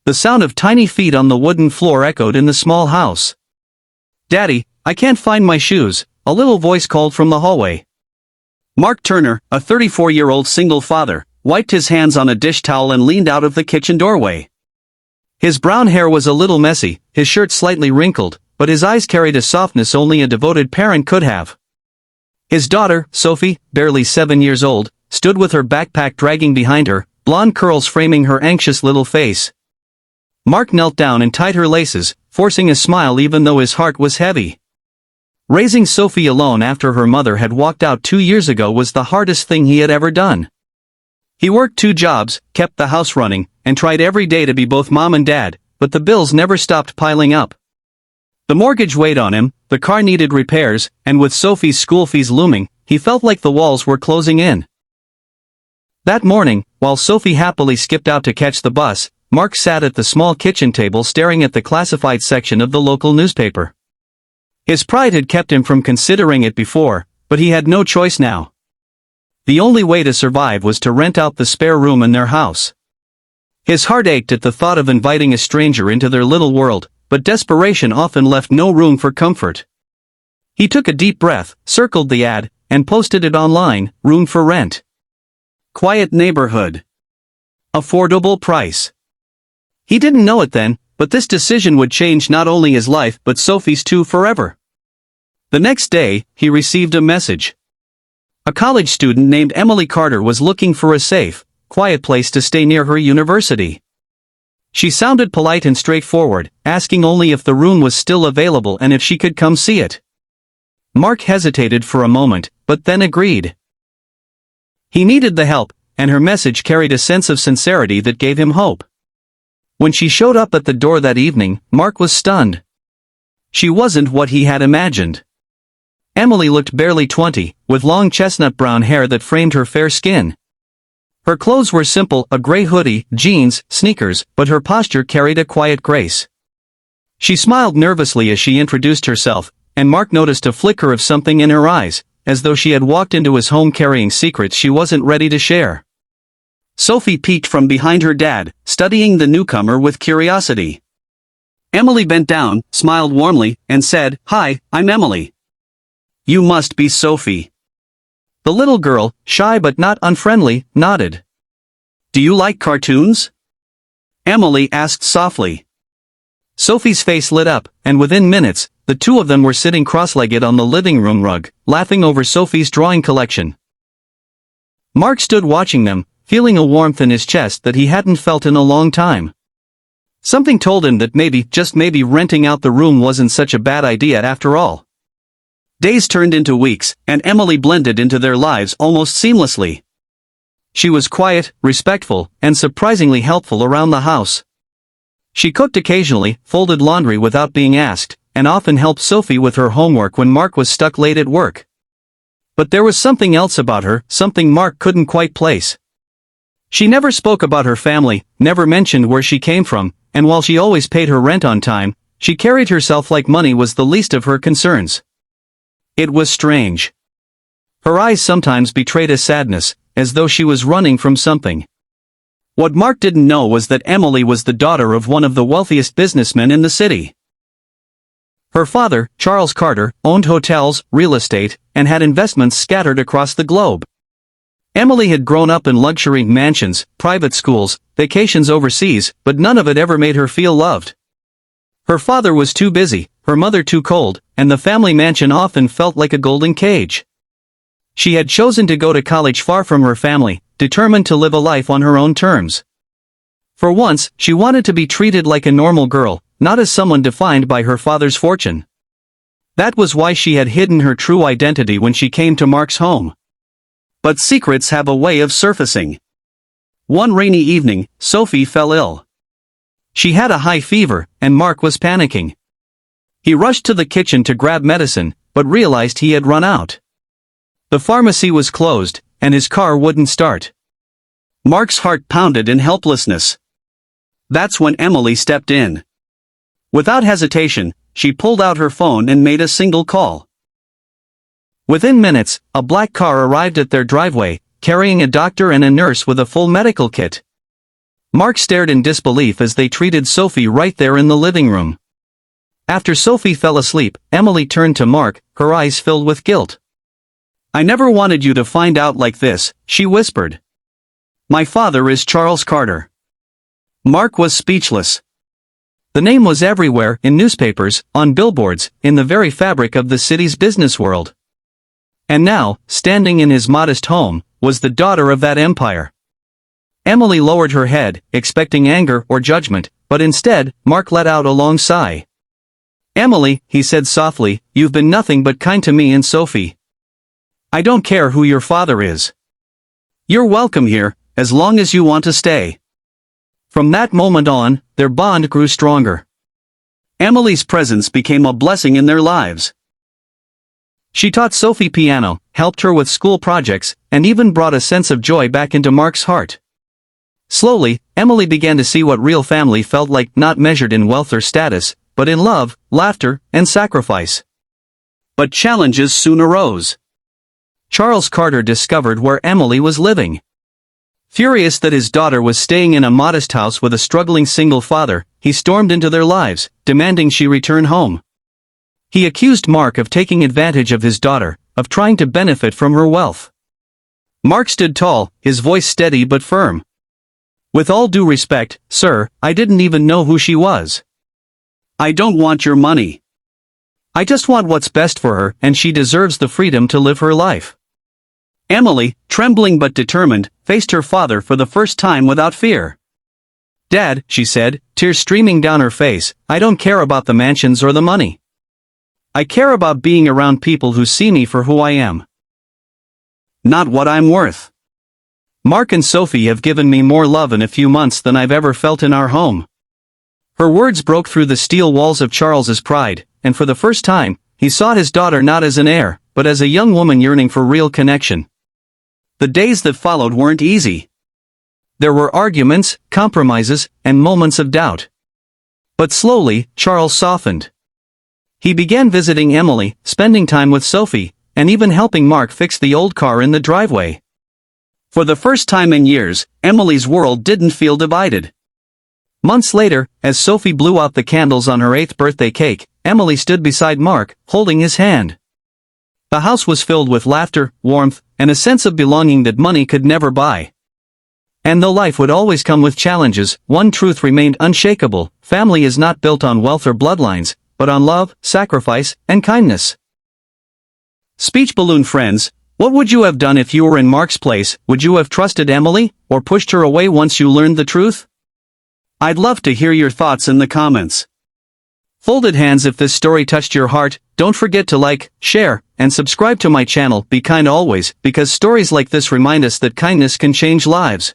The sound of tiny feet on the wooden floor echoed in the small house. "Daddy, I can't find my shoes," a little voice called from the hallway. Mark Turner, a 34-year-old single father, wiped his hands on a dish towel and leaned out of the kitchen doorway. His brown hair was a little messy, his shirt slightly wrinkled, but his eyes carried a softness only a devoted parent could have. His daughter, Sophie, barely 7 years old, stood with her backpack dragging behind her, blonde curls framing her anxious little face. Mark knelt down and tied her laces, forcing a smile even though his heart was heavy. Raising Sophie alone after her mother had walked out 2 years ago was the hardest thing he had ever done. He worked 2 jobs, kept the house running, and tried every day to be both mom and dad, but the bills never stopped piling up. The mortgage weighed on him, the car needed repairs, and with Sophie's school fees looming, he felt like the walls were closing in. That morning, while Sophie happily skipped out to catch the bus, Mark sat at the small kitchen table staring at the classified section of the local newspaper. His pride had kept him from considering it before, but he had no choice now. The only way to survive was to rent out the spare room in their house. His heart ached at the thought of inviting a stranger into their little world, but desperation often left no room for comfort. He took a deep breath, circled the ad, and posted it online: room for rent. Quiet neighborhood. Affordable price. He didn't know it then, but this decision would change not only his life but Sophie's too forever. The next day, he received a message. A college student named Emily Carter was looking for a safe, quiet place to stay near her university. She sounded polite and straightforward, asking only if the room was still available and if she could come see it. Mark hesitated for a moment, but then agreed. He needed the help, and her message carried a sense of sincerity that gave him hope. When she showed up at the door that evening, Mark was stunned. She wasn't what he had imagined. Emily looked barely 20, with long chestnut brown hair that framed her fair skin. Her clothes were simple, a gray hoodie, jeans, sneakers, but her posture carried a quiet grace. She smiled nervously as she introduced herself, and Mark noticed a flicker of something in her eyes, as though she had walked into his home carrying secrets she wasn't ready to share. Sophie peeked from behind her dad, studying the newcomer with curiosity. Emily bent down, smiled warmly, and said, "Hi, I'm Emily." "You must be Sophie." The little girl, shy but not unfriendly, nodded. "Do you like cartoons?" Emily asked softly. Sophie's face lit up, and within minutes, the two of them were sitting cross-legged on the living room rug, laughing over Sophie's drawing collection. Mark stood watching them, feeling a warmth in his chest that he hadn't felt in a long time. Something told him that maybe, just maybe, renting out the room wasn't such a bad idea after all. Days turned into weeks, and Emily blended into their lives almost seamlessly. She was quiet, respectful, and surprisingly helpful around the house. She cooked occasionally, folded laundry without being asked, and often helped Sophie with her homework when Mark was stuck late at work. But there was something else about her, something Mark couldn't quite place. She never spoke about her family, never mentioned where she came from, and while she always paid her rent on time, she carried herself like money was the least of her concerns. It was strange. Her eyes sometimes betrayed a sadness, as though she was running from something. What Mark didn't know was that Emily was the daughter of one of the wealthiest businessmen in the city. Her father, Charles Carter, owned hotels, real estate, and had investments scattered across the globe. Emily had grown up in luxury mansions, private schools, vacations overseas, but none of it ever made her feel loved. Her father was too busy, her mother too cold, and the family mansion often felt like a golden cage. She had chosen to go to college far from her family, determined to live a life on her own terms. For once, she wanted to be treated like a normal girl, not as someone defined by her father's fortune. That was why she had hidden her true identity when she came to Mark's home. But secrets have a way of surfacing. One rainy evening, Sophie fell ill. She had a high fever, and Mark was panicking. He rushed to the kitchen to grab medicine, but realized he had run out. The pharmacy was closed, and his car wouldn't start. Mark's heart pounded in helplessness. That's when Emily stepped in. Without hesitation, she pulled out her phone and made a single call. Within minutes, a black car arrived at their driveway, carrying a doctor and a nurse with a full medical kit. Mark stared in disbelief as they treated Sophie right there in the living room. After Sophie fell asleep, Emily turned to Mark, her eyes filled with guilt. "I never wanted you to find out like this," she whispered. "My father is Charles Carter." Mark was speechless. The name was everywhere, in newspapers, on billboards, in the very fabric of the city's business world. And now, standing in his modest home, was the daughter of that empire. Emily lowered her head, expecting anger or judgment, but instead, Mark let out a long sigh. "Emily," he said softly, "you've been nothing but kind to me and Sophie. I don't care who your father is. You're welcome here, as long as you want to stay." From that moment on, their bond grew stronger. Emily's presence became a blessing in their lives. She taught Sophie piano, helped her with school projects, and even brought a sense of joy back into Mark's heart. Slowly, Emily began to see what real family felt like, not measured in wealth or status, but in love, laughter, and sacrifice. But challenges soon arose. Charles Carter discovered where Emily was living. Furious that his daughter was staying in a modest house with a struggling single father, he stormed into their lives, demanding she return home. He accused Mark of taking advantage of his daughter, of trying to benefit from her wealth. Mark stood tall, his voice steady but firm. "With all due respect, sir, I didn't even know who she was. I don't want your money. I just want what's best for her, and she deserves the freedom to live her life." Emily, trembling but determined, faced her father for the first time without fear. "Dad," she said, tears streaming down her face, "I don't care about the mansions or the money. I care about being around people who see me for who I am. Not what I'm worth. Mark and Sophie have given me more love in a few months than I've ever felt in our home." Her words broke through the steel walls of Charles's pride, and for the first time, he saw his daughter not as an heir, but as a young woman yearning for real connection. The days that followed weren't easy. There were arguments, compromises, and moments of doubt. But slowly, Charles softened. He began visiting Emily, spending time with Sophie, and even helping Mark fix the old car in the driveway. For the first time in years, Emily's world didn't feel divided. Months later, as Sophie blew out the candles on her 8th birthday cake, Emily stood beside Mark, holding his hand. The house was filled with laughter, warmth, and a sense of belonging that money could never buy. And though life would always come with challenges, one truth remained unshakable: family is not built on wealth or bloodlines, but on love, sacrifice, and kindness. Speech balloon friends, what would you have done if you were in Mark's place? Would you have trusted Emily, or pushed her away once you learned the truth? I'd love to hear your thoughts in the comments. Folded hands if this story touched your heart. Don't forget to like, share, and subscribe to my channel. Be kind always, because stories like this remind us that kindness can change lives.